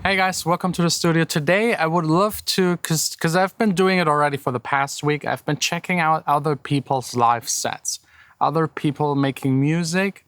Hey guys, welcome to the studio. Today I would love to, because I've been doing it already for the past week, I've been checking out other people's live sets. Other people making music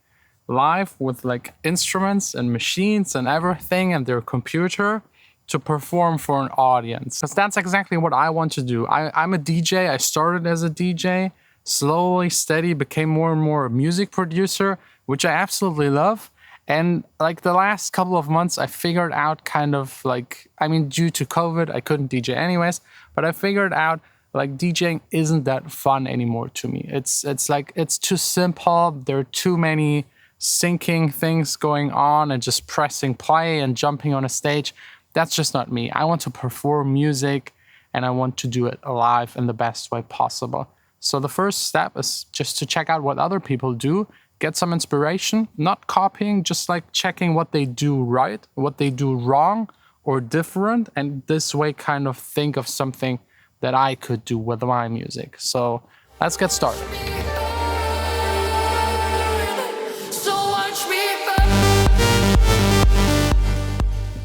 live with like instruments and machines and everything and their computer to perform for an audience. Because that's exactly what I want to do. I'm a DJ, I started as a DJ, slowly, steady, became more and more a music producer, which I absolutely love. And like the last couple of months, I figured out kind of like, due to COVID, I couldn't DJ anyways, but I figured out like DJing isn't that fun anymore to me. It's like, it's too simple. There are too many syncing things going on and just pressing play and jumping on a stage. That's just not me. I want to perform music and I want to do it live in the best way possible. So the first step is just to check out what other people do. Get some inspiration, not copying, just like checking what they do right, what they do wrong or different, and this way kind of think of something that I could do with my music. So let's get started.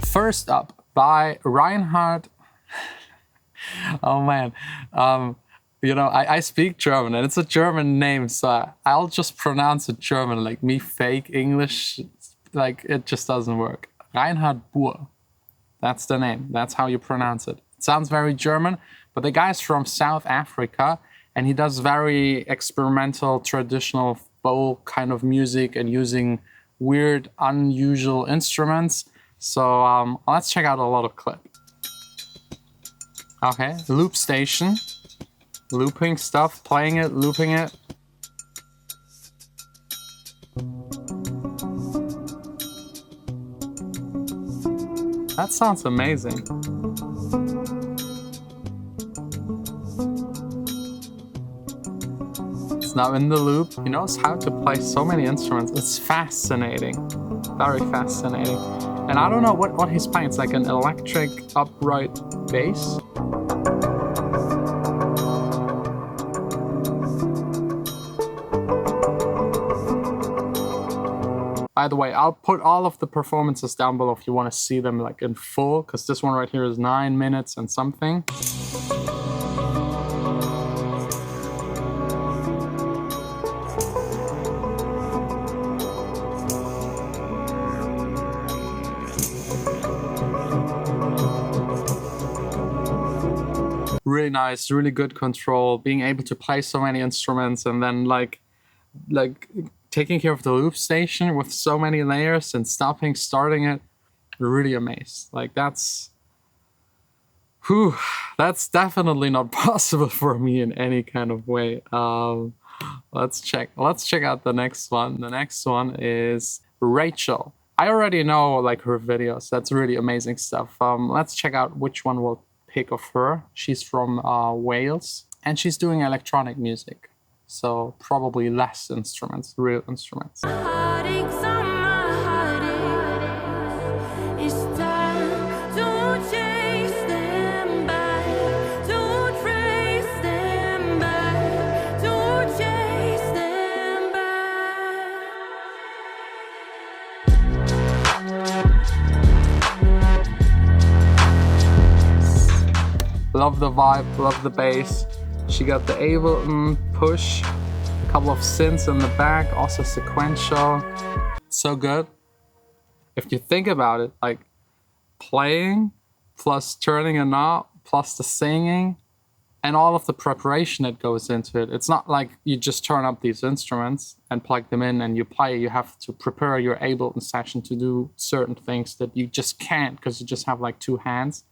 First up, by Reinhardt. Oh man. I speak German and it's a German name, so I'll just pronounce it German, like me fake English, like it just doesn't work. Reinhardt Buhr, that's the name, that's how you pronounce it. It sounds very German, but the guy's from South Africa and he does very experimental, traditional folk kind of music and using weird, unusual instruments. So let's check out a lot of clip. Okay, loop station. Looping stuff, playing it, looping it. That sounds amazing. It's now in the loop. He knows how to play so many instruments. It's fascinating. Very fascinating. And I don't know what he's playing. It's like an electric upright bass. By the way, I'll put all of the performances down below if you want to see them like in full, because this one right here is 9 minutes and something. Really nice, really good control, being able to play so many instruments and then like taking care of the loop station with so many layers and stopping, starting it, really amazed. Like that's definitely not possible for me in any kind of way. Let's check out the next one. The next one is Rachel. I already know like her videos. That's really amazing stuff. Let's check out which one we'll pick of her. She's from Wales and she's doing electronic music. So probably less instruments, real instruments. Love the vibe, love the bass. She got the Ableton push, a couple of synths in the back, also sequential. So good. If you think about it, like playing plus turning a knob plus the singing and all of the preparation that goes into it. It's not like you just turn up these instruments and plug them in and you play. You have to prepare your Ableton session to do certain things that you just can't because you just have like two hands.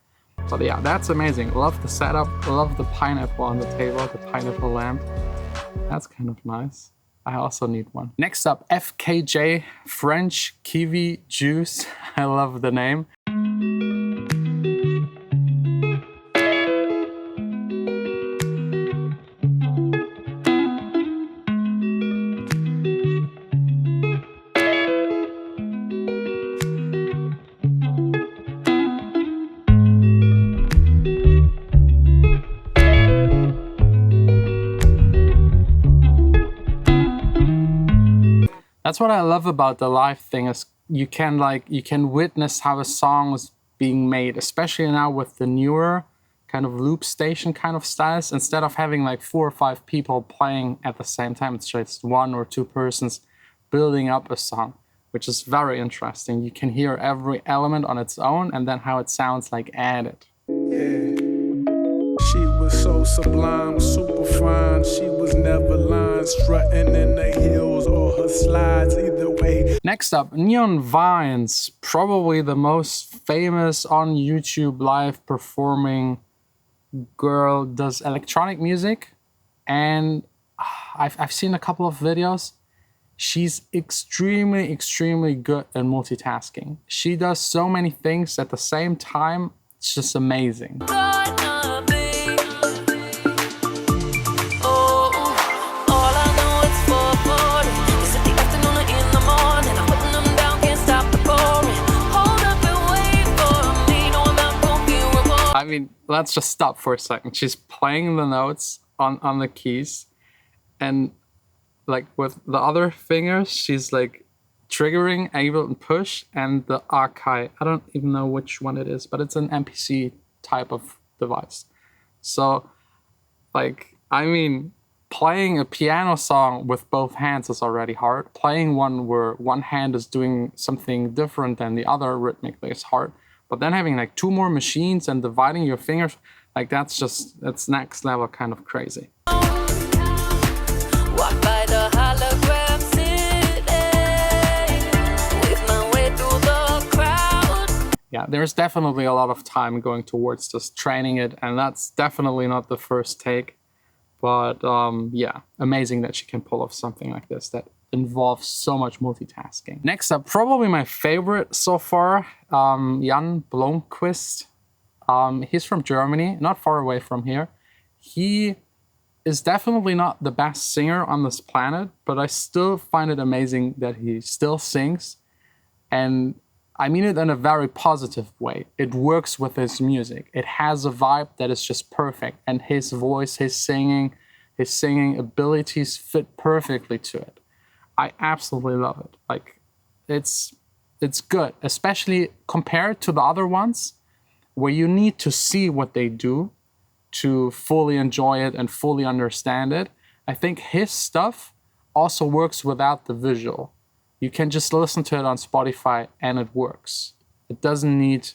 But yeah, that's amazing. Love the setup. Love the pineapple on the table, the pineapple lamp. That's kind of nice. I also need one. Next up, FKJ, French Kiwi Juice. I love the name. That's what I love about the live thing is you can witness how a song is being made, especially now with the newer kind of loop station kind of styles. Instead of having like 4 or 5 people playing at the same time, it's just 1 or 2 persons building up a song, which is very interesting. You can hear every element on its own and then how it sounds like added. Yeah. She was so sublime, super fine. She was never lying, strutting in the heels or her slides, either way. Next up, Neon Vines, probably the most famous on YouTube live performing girl, does electronic music, and I've seen a couple of videos. She's extremely good at multitasking. She does so many things at the same time. It's just amazing. I mean, let's just stop for a second. She's playing the notes on the keys, and like with the other fingers, she's like triggering, able and push, and the archive. I don't even know which one it is, but it's an MPC type of device. So, like, I mean, playing a piano song with both hands is already hard. Playing one where one hand is doing something different than the other rhythmically is hard. But then having like 2 more machines and dividing your fingers, like that's next level kind of crazy. Yeah, there's definitely a lot of time going towards just training it, and that's definitely not the first take. But yeah, amazing that she can pull off something like this that involves so much multitasking. Next up, probably my favorite so far, Jon Blomqvist. He's from Germany, not far away from here. He is definitely not the best singer on this planet, but I still find it amazing that he still sings. And I mean it in a very positive way. It works with his music. It has a vibe that is just perfect. And his voice, his singing abilities fit perfectly to it. I absolutely love it. Like, it's good, especially compared to the other ones where you need to see what they do to fully enjoy it and fully understand it. I think his stuff also works without the visual. You can just listen to it on Spotify and it works. It doesn't need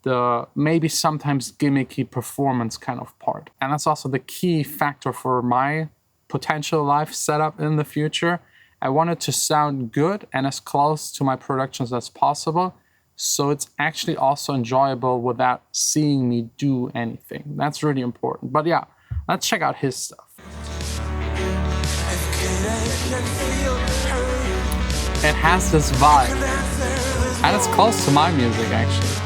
the maybe sometimes gimmicky performance kind of part. And that's also the key factor for my potential live setup in the future. I want it to sound good and as close to my productions as possible, so it's actually also enjoyable without seeing me do anything. That's really important. But yeah, let's check out his stuff. It has this vibe, and it's close to my music actually.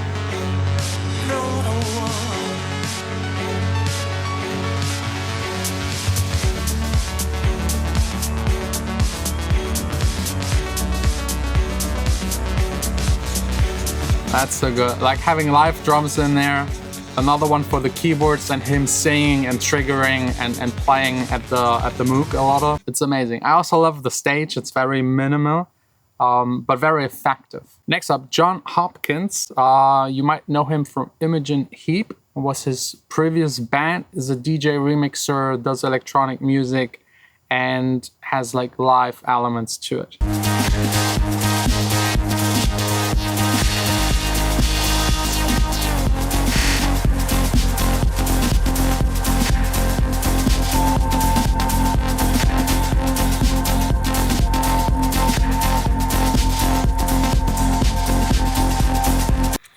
That's so good. Like having live drums in there, another one for the keyboards, and him singing and triggering and playing at the Moog a lot of. It's amazing. I also love the stage. It's very minimal, but very effective. Next up, Jon Hopkins. You might know him from Imogen Heap. Was his previous band. Is a DJ remixer, does electronic music, and has like live elements to it.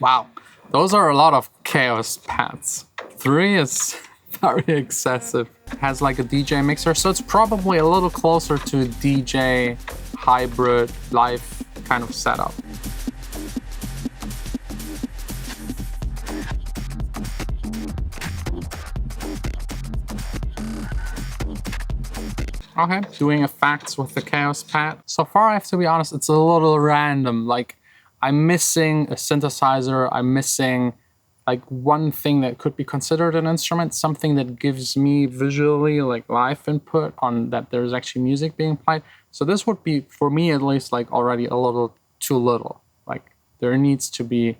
Wow, those are a lot of chaos paths. 3 is very excessive. It has like a DJ mixer, so it's probably a little closer to a DJ hybrid live kind of setup. Okay, doing effects with the chaos pad. So far, I have to be honest, it's a little random. Like, I'm missing a synthesizer, I'm missing like one thing that could be considered an instrument, something that gives me visually like live input on that there's actually music being played. So this would be, for me at least, like already a little too little. Like there needs to be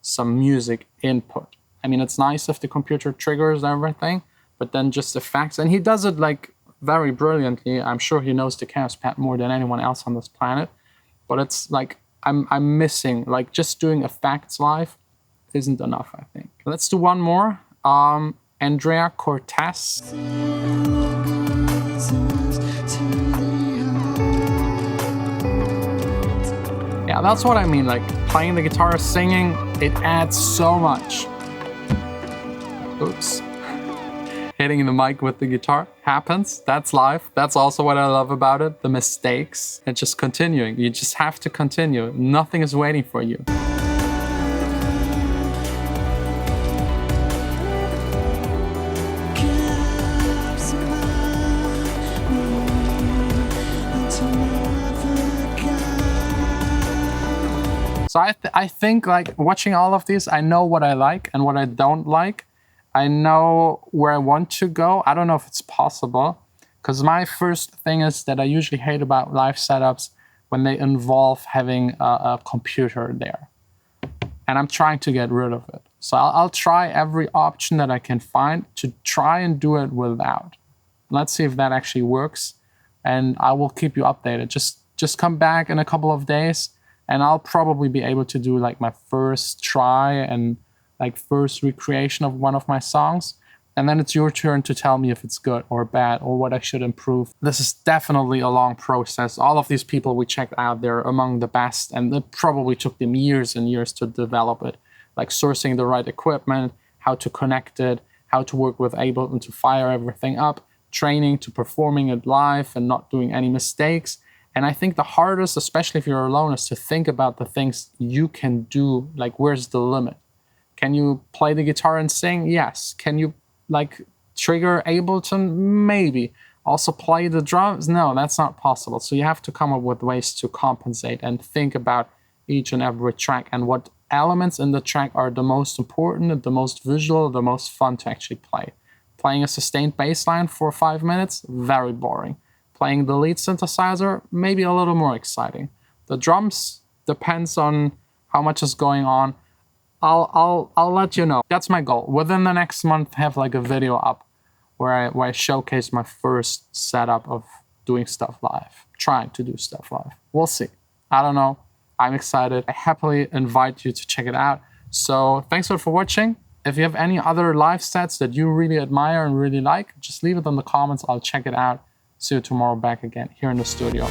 some music input. I mean, it's nice if the computer triggers everything, but then just effects. And he does it like very brilliantly. I'm sure he knows the Chaos Pad more than anyone else on this planet. But it's like, I'm missing, like just doing effects live isn't enough, I think. Let's do one more. Andrea Cortez. Yeah, that's what I mean, like playing the guitar, singing, it adds so much. Oops. Hitting the mic with the guitar happens, that's live. That's also what I love about it, the mistakes and just continuing. You just have to continue. Nothing is waiting for you. So I think like watching all of these, I know what I like and what I don't like. I know where I want to go. I don't know if it's possible, because my first thing is that I usually hate about live setups when they involve having a computer there. And I'm trying to get rid of it. So I'll try every option that I can find to try and do it without. Let's see if that actually works. And I will keep you updated. Just come back in a couple of days and I'll probably be able to do like my first try and like first recreation of one of my songs. And then it's your turn to tell me if it's good or bad or what I should improve. This is definitely a long process. All of these people we checked out, they're among the best, and it probably took them years and years to develop it. Like sourcing the right equipment, how to connect it, how to work with Ableton to fire everything up, training to performing it live and not doing any mistakes. And I think the hardest, especially if you're alone, is to think about the things you can do. Like, where's the limit? Can you play the guitar and sing? Yes. Can you like trigger Ableton? Maybe. Also play the drums? No, that's not possible. So you have to come up with ways to compensate and think about each and every track and what elements in the track are the most important, the most visual, the most fun to actually play. Playing a sustained bass line for 5 minutes? Very boring. Playing the lead synthesizer? Maybe a little more exciting. The drums depends on how much is going on. I'll let you know. That's my goal. Within the next month, have like a video up where I showcase my first setup of doing stuff live, trying to do stuff live. We'll see. I don't know. I'm excited. I happily invite you to check it out. So thanks for watching. If you have any other live sets that you really admire and really like, just leave it in the comments. I'll check it out. See you tomorrow back again here in the studio.